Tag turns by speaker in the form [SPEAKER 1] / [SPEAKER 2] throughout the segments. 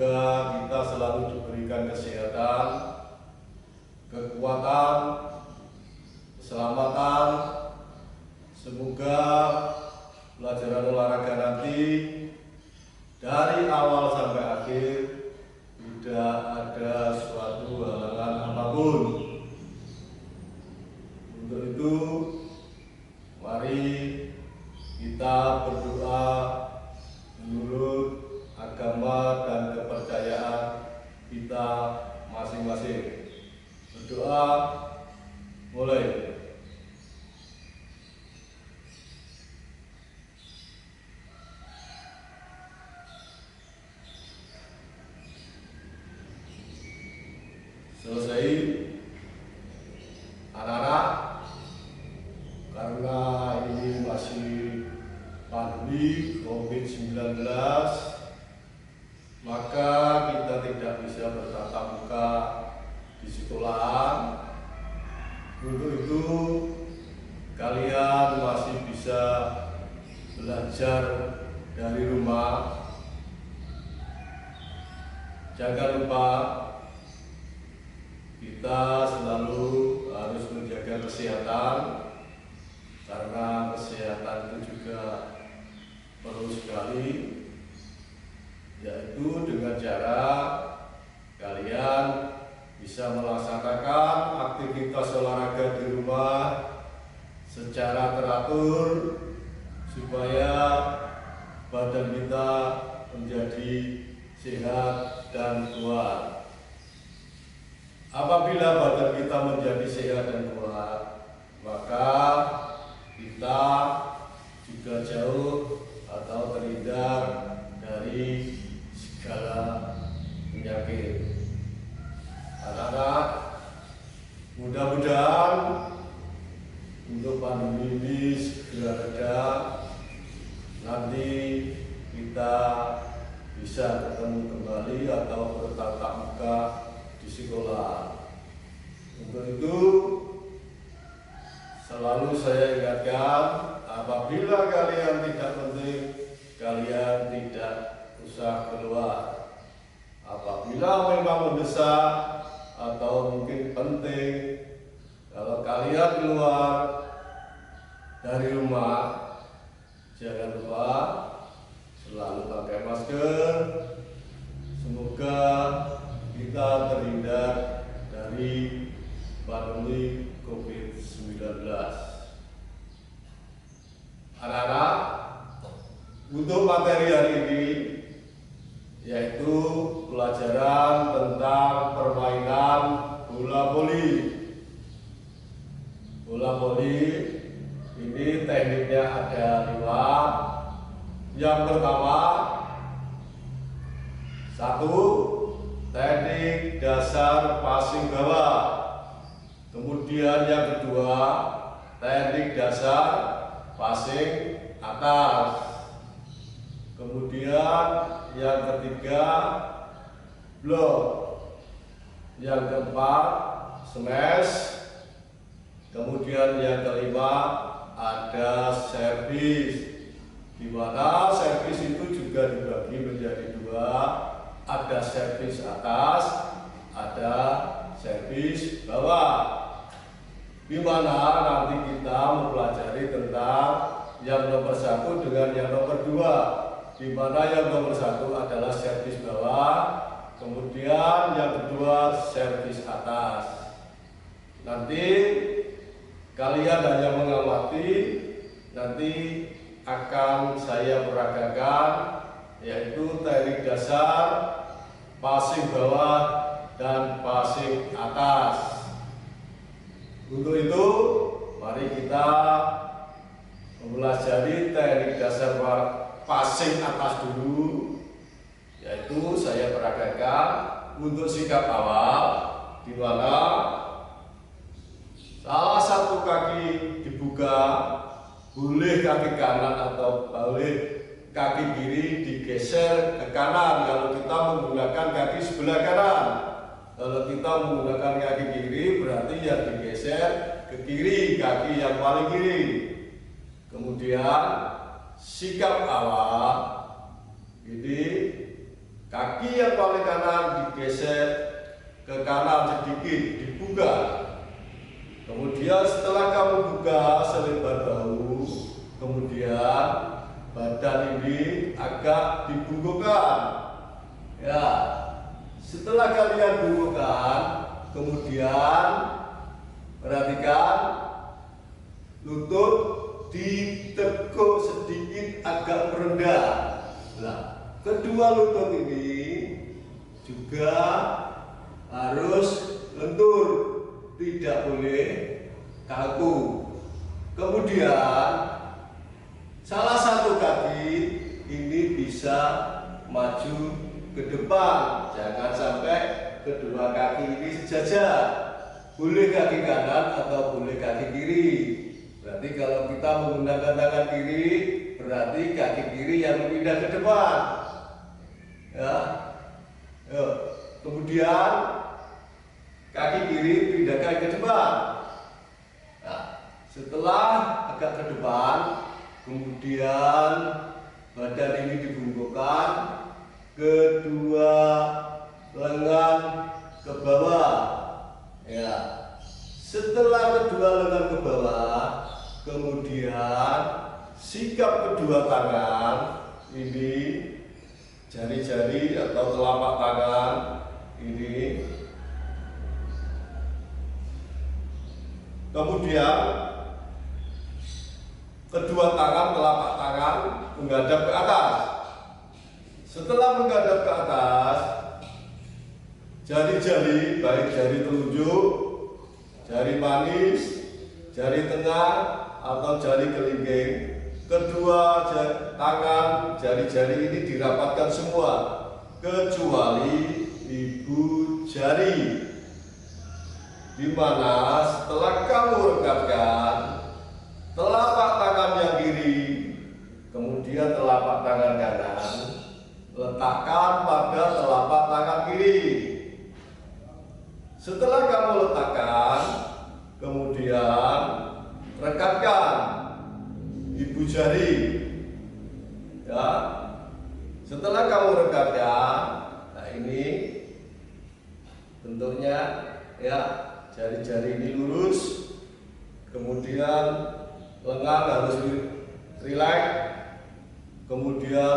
[SPEAKER 1] semoga kita selalu diberikan kesehatan, kekuatan, keselamatan. Semoga pelajaran olahraga nanti dari awal sampai akhir tidak ada suatu halangan apapun. Untuk itu, mari kita berdoa menurut agama dan kepercayaan kita masing-masing. Berdoa mulai. Selesai. Anak-anak, karena ini masih pandemi COVID-19, maka kita tidak bisa bertatap muka di sekolahan. Untuk itu, kalian masih bisa belajar dari rumah. Jangan lupa kita selalu harus menjaga kesehatan, karena kesehatan itu juga perlu sekali, yaitu dengan cara kalian bisa melaksanakan aktivitas olahraga di rumah secara teratur supaya badan kita menjadi sehat dan kuat. Apabila badan kita menjadi sehat dan kuat, maka kita juga jauh atau terhindar dari segala penyakit. Anak-anak, mudah-mudahan untuk pandemi ini segera reda. Nanti kita bisa ketemu kembali atau bertatap muka di sekolah. Untuk itu, selalu saya ingatkan, apabila kalian tidak penting, kalian tidak usah keluar. Apabila memang mendesak atau mungkin penting, kalau kalian keluar dari rumah, jangan lupa selalu pakai masker. Semoga kita terhindar dari pandemi COVID-19. Anak-anak, untuk materi hari ini yaitu pelajaran tentang permainan bola voli. Bola voli ini tekniknya ada 5. Yang pertama, 1. Teknik dasar passing bawah. Kemudian yang kedua, teknik dasar passing atas. Kemudian yang ketiga, block. Yang keempat, smash. Kemudian yang kelima, ada servis. Di mana servis itu juga dibagi menjadi 2. Ada servis atas, ada servis bawah. Di mana nanti kita mempelajari tentang yang nomor 1 dengan yang nomor 2. Di mana yang nomor 1 adalah servis bawah, kemudian yang kedua servis atas. Nanti kalian hanya mengamati, nanti akan saya peragakan, yaitu teknik dasar, passing bawah, dan passing atas. Untuk itu, mari kita mempelajari teknik dasar passing atas dulu, yaitu saya peragakan untuk sikap awal, di mana salah satu kaki dibuka, boleh kaki kanan atau boleh kaki kiri digeser ke kanan kalau kita menggunakan kaki sebelah kanan. Kalau kita menggunakan kaki kiri, berarti yang digeser ke kiri, kaki yang paling kiri. Kemudian sikap awal ini Kaki yang paling kanan digeser ke kanan sedikit, dibuka. Kemudian setelah kamu buka selebar bahu, kemudian badan ini agak dibungkukkan. Ya, setelah kalian bungkukkan, kemudian perhatikan lutut ditekuk sedikit agak merendah. Nah, kedua lutut ini juga harus lentur, tidak boleh kaku. Kemudian salah satu kaki ini bisa maju ke depan, jangan sampai kedua kaki ini sejajar. Boleh kaki kanan atau boleh kaki kiri. Berarti kalau kita menggunakan tangan kiri, berarti kaki kiri yang pindah ke depan. Ya. Kemudian kaki kiri pindahkan ke depan. Nah, setelah agak ke depan, kemudian badan ini dibungkukkan, kedua lengan ke bawah. Ya. Setelah kedua lengan ke bawah, kemudian sikap kedua tangan ini, jari-jari atau telapak tangan ini, kemudian kedua tangan, telapak tangan menghadap ke atas. Setelah menghadap ke atas, jari-jari, baik jari telunjuk, jari manis, jari tengah, atau jari kelingking, kedua tangan, jari-jari ini dirapatkan semua, kecuali ibu jari, di mana setelah kamu rekatkan telapak tangan yang kiri, kemudian telapak tangan kanan, letakkan pada telapak tangan kiri. Setelah kamu letakkan, kemudian rekatkan ibu jari. Ya. Setelah kamu rekatkan, nah ini bentuknya, ya, jari-jari ini lurus, kemudian lengan harus rileks, kemudian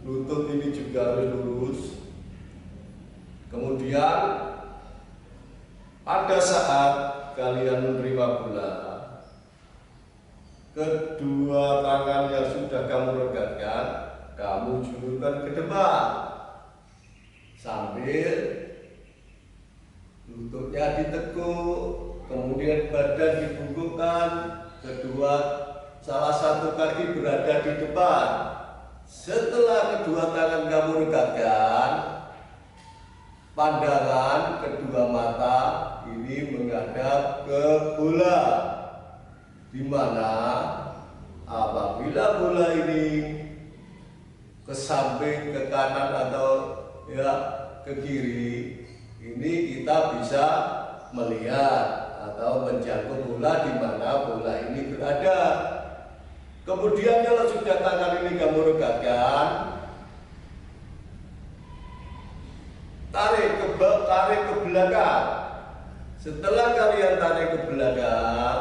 [SPEAKER 1] lutut ini juga harus lurus. Kemudian pada saat kalian menerima bola, kedua tangan yang sudah kamu regatkan, kamu julurkan ke depan sambil lututnya ditekuk, kemudian badan dibungkukkan, kedua salah satu kaki berada di depan. Setelah kedua tangan kamu regatkan, pandangan kedua mata ini menghadap ke bola, di mana apabila bola ini ke samping, ke kanan atau ya ke kiri, ini kita bisa melihat atau menjangkau bola di mana bola ini berada. Kemudian kalau sudah tangan ini kamu regatkan, tarik ke belakang. Setelah kalian tarik ke belakang,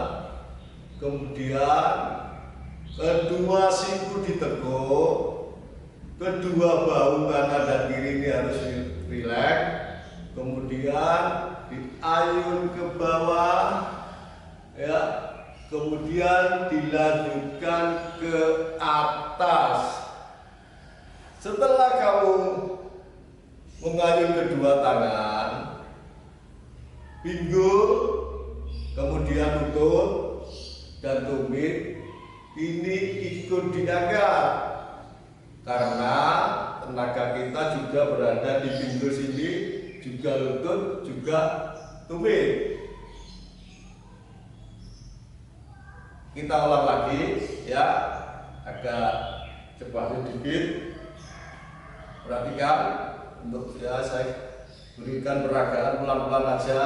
[SPEAKER 1] kemudian kedua siku ditekuk, kedua bahu kanan dan kiri ini harus rileks, kemudian diayun ke bawah, ya, kemudian dilanjutkan ke atas. Setelah kamu mengayun kedua tangan, pinggul, kemudian lutut dan tumit ini ikut diangkat, karena tenaga kita juga berada di pinggul sini, juga lutut, juga tumit. Kita ulang lagi, ya, agak cepat sedikit. Perhatikan, untuk ya saya berikan peragaan pelan-pelan aja.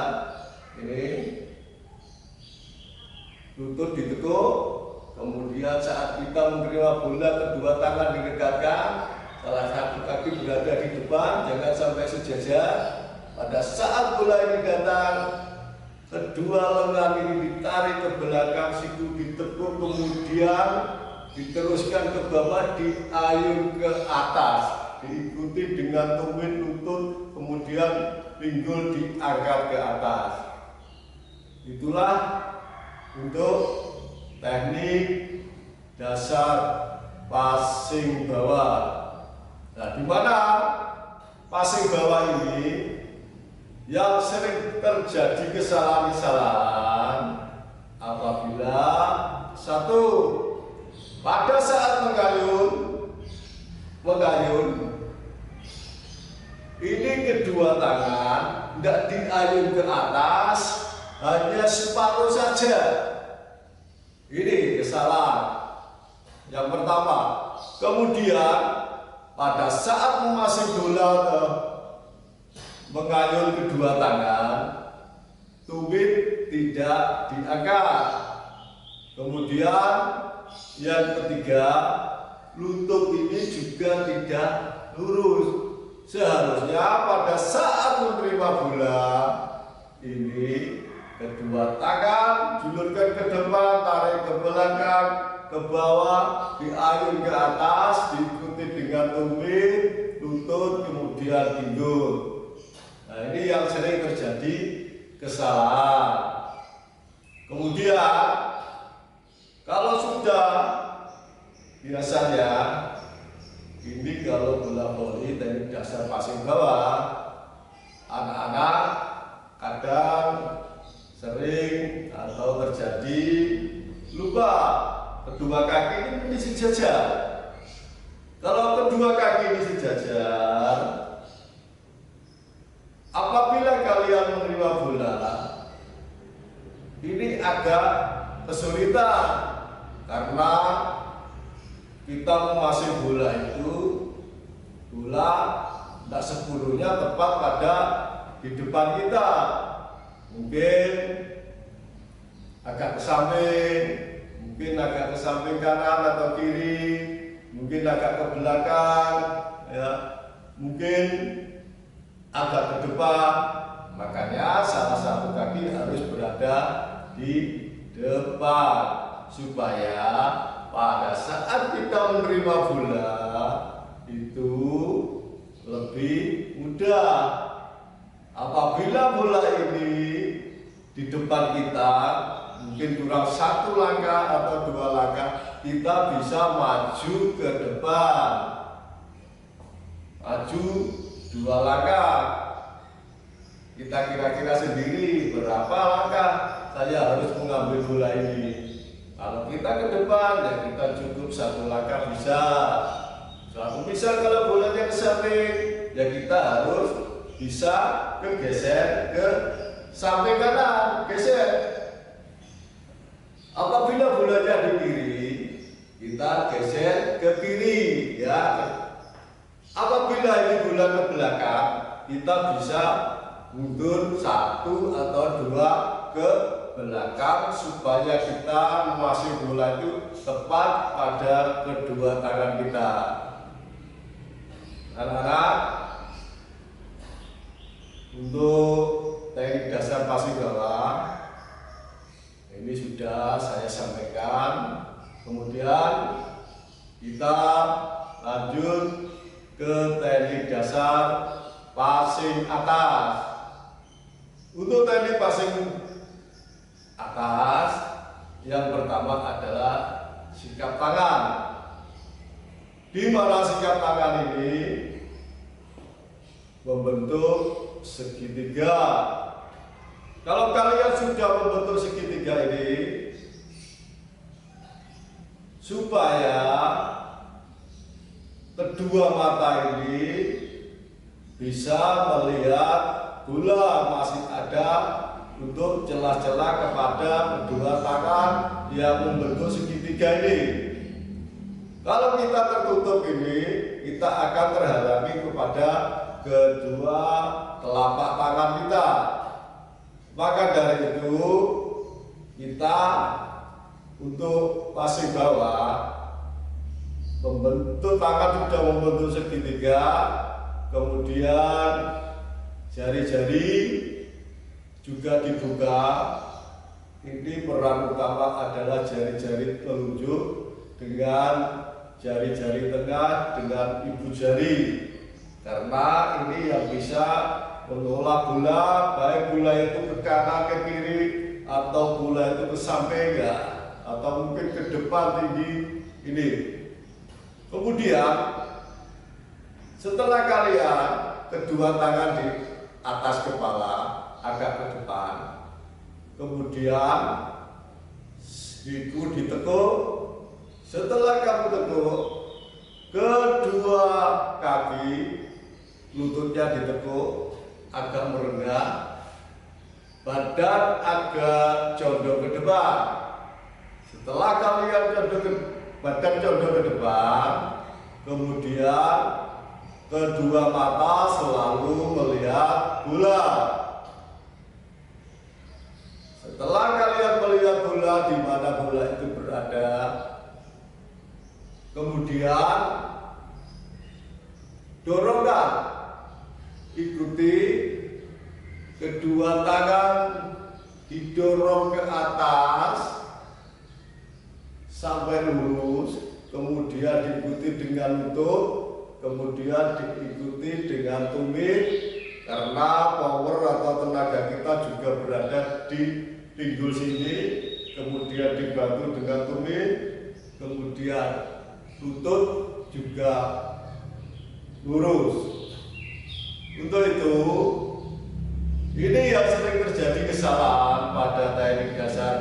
[SPEAKER 1] Ini lutut ditekuk, kemudian saat kita menerima bola kedua tangan diregatkan, salah satu kaki berada di depan, jangan sampai sejajar. Pada saat bola ini datang, kedua lengan ini ditarik ke belakang, siku ditekuk, kemudian diteruskan ke bawah, diayun ke atas, diikuti dengan tumit lutut, kemudian pinggul diangkat ke atas. Itulah untuk teknik dasar passing bawah. Nah, di mana passing bawah ini yang sering terjadi kesalahan-kesalahan apabila satu, pada saat mengayun ini kedua tangan tidak diayun ke atas, hanya separuh saja. Ini kesalahan yang pertama. Kemudian pada saat memasang bola atau mengayun kedua tangan, tumit tidak diangkat. Kemudian yang ketiga, lutut ini juga tidak lurus. Seharusnya pada saat menerima bola ini, kedua tangan julurkan ke depan, tarik ke belakang, ke bawah, diayun ke atas, diikuti dengan tumit, lutut, kemudian pinggul. Nah, ini yang sering terjadi kesalahan. Kemudian kalau sudah biasanya ini kalau bola voli teknik dasar passing bawah, anak-anak kadang sering atau terjadi lupa kedua kaki ini sejajar. Kalau kedua kaki ini sejajar, apabila kalian menerima bola, ini agak kesulitan karena kita memasang bola itu, bola tidak sepenuhnya tepat pada di depan kita. Mungkin agak ke samping, mungkin agak ke samping kanan atau kiri, mungkin agak ke belakang, ya, mungkin agak ke depan. Makanya salah satu kaki harus berada di depan supaya pada saat kita menerima bola itu lebih mudah. Apabila bola ini di depan kita, mungkin kurang satu langkah atau dua langkah, kita bisa maju ke depan. Maju dua langkah. Kita kira-kira sendiri berapa langkah saya harus mengambil bola ini. Kalau kita ke depan, ya kita cukup satu langkah bisa. Kalau bisa kalau bolanya ke samping, ya kita harus bisa geser ke samping kanan, geser. Apabila bolanya di kiri, kita geser ke kiri, ya. Apabila ini bola ke belakang, kita bisa mundur satu atau dua ke belakang supaya kita memasang bola itu tepat pada kedua tangan kita. Anak-anak, untuk teknik dasar passing bawah ini sudah saya sampaikan. Kemudian kita lanjut ke teknik dasar passing atas. Untuk teknik passing atas, yang pertama adalah sikap tangan. Di mana sikap tangan ini membentuk segitiga. Kalau kalian sudah membentuk segitiga ini, supaya kedua mata ini bisa melihat bola masih ada untuk celah-celah kepada kedua tangan yang membentuk segitiga ini. Kalau kita tertutup ini, kita akan terhalangi kepada kedua telapak tangan kita. Maka dari itu, kita untuk passing bawah membentuk tangan sudah membentuk segitiga, kemudian jari-jari juga dibuka. Ini peran utama adalah jari-jari telunjuk dengan jari-jari tengah dengan ibu jari, karena ini yang bisa mengolah bola, baik bola itu ke kanan ke kiri atau bola itu ke samping ya, atau mungkin ke depan tinggi ini. Kemudian setelah kalian kedua tangan di atas kepala agak ke depan, kemudian siku ditekuk. Setelah kamu tekuk, kedua kaki lututnya ditekuk agak merendah, badan agak condong ke depan. Setelah kalian badan condong ke depan, kemudian kedua mata selalu melihat bola. Setelah kalian melihat bola di mana bola itu berada, kemudian dorongkan, ikuti kedua tangan didorong ke atas sampai lurus, kemudian diikuti dengan lutut, kemudian diikuti dengan tumit, karena power atau tenaga kita juga berada di pinggul sini, kemudian dibantu dengan tumit, kemudian lutut juga lurus. Untuk itu, ini yang sering terjadi kesalahan pada teknik dasar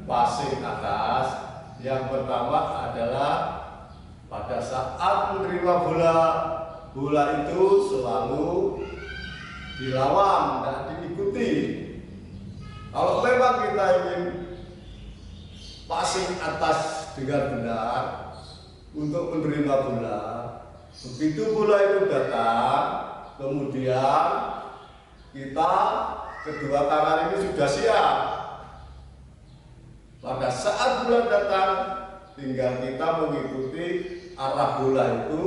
[SPEAKER 1] passing atas. Yang pertama adalah pada saat menerima bola, bola itu selalu dilawan dan diikuti. Kalau memang kita ingin passing atas dengan benar untuk menerima bola, begitu bola itu datang, kemudian kita kedua tangan ini sudah siap. Pada saat bola datang, tinggal kita mengikuti arah bola itu,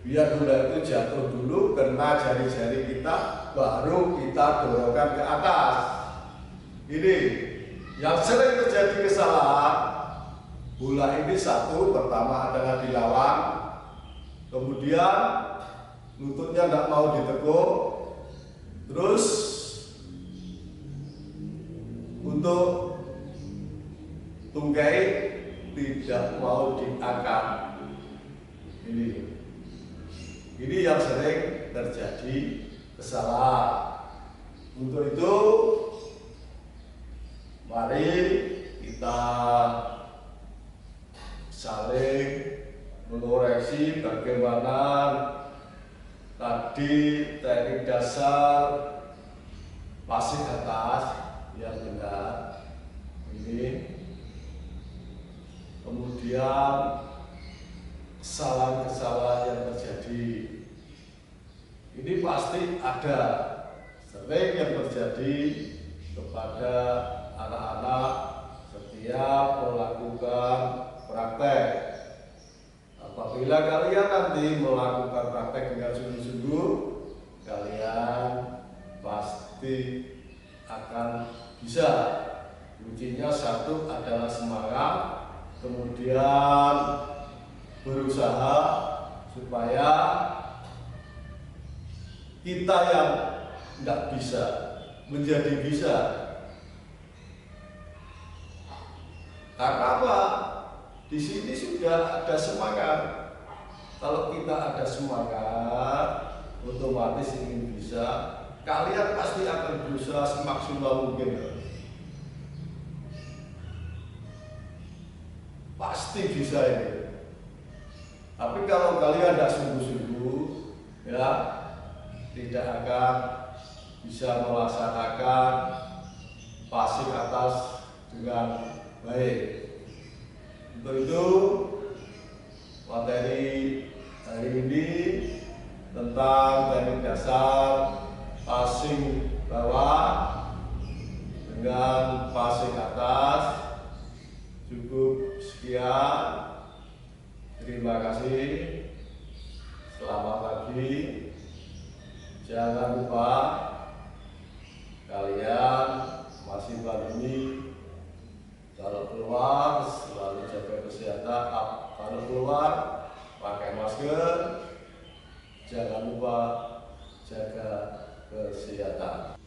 [SPEAKER 1] biar bola itu jatuh dulu kena jari-jari kita, baru kita dorongkan ke atas. Ini yang sering terjadi kesalahan. Bola ini satu, pertama adalah dilawan, kemudian lututnya tidak mau ditekuk, terus untuk tunggai tidak mau diangkat. Ini yang sering terjadi kesalahan. Untuk itu, mari kita saling mengoreksi bagaimana tadi teknik dasar passing atas yang benar. Ini kemudian kesalahan-kesalahan yang terjadi ini pasti ada, sering yang terjadi kepada anak-anak setiap melakukan praktek. Apabila kalian nanti melakukan praktek dengan sungguh-sungguh, kalian pasti akan bisa. Kuncinya satu adalah semangat, kemudian berusaha supaya kita yang tidak bisa menjadi bisa. Karena apa? Di sini sudah ada semangat. Kalau kita ada semangat, otomatis ingin bisa, kalian pasti akan berusaha semaksimal mungkin. Pasti bisa ini. Tapi kalau kalian tidak sungguh-sungguh, ya tidak akan bisa melaksanakan passing atas dengan baik. Untuk itu, materi hari ini tentang teknik dasar passing bawah dengan passing atas cukup sekian. Terima kasih. Selamat pagi. Jangan lupa kalian masih pandemi. Kalau keluar selalu jaga kesehatan. Kalau keluar pakai masker. Jangan lupa jaga kesehatan.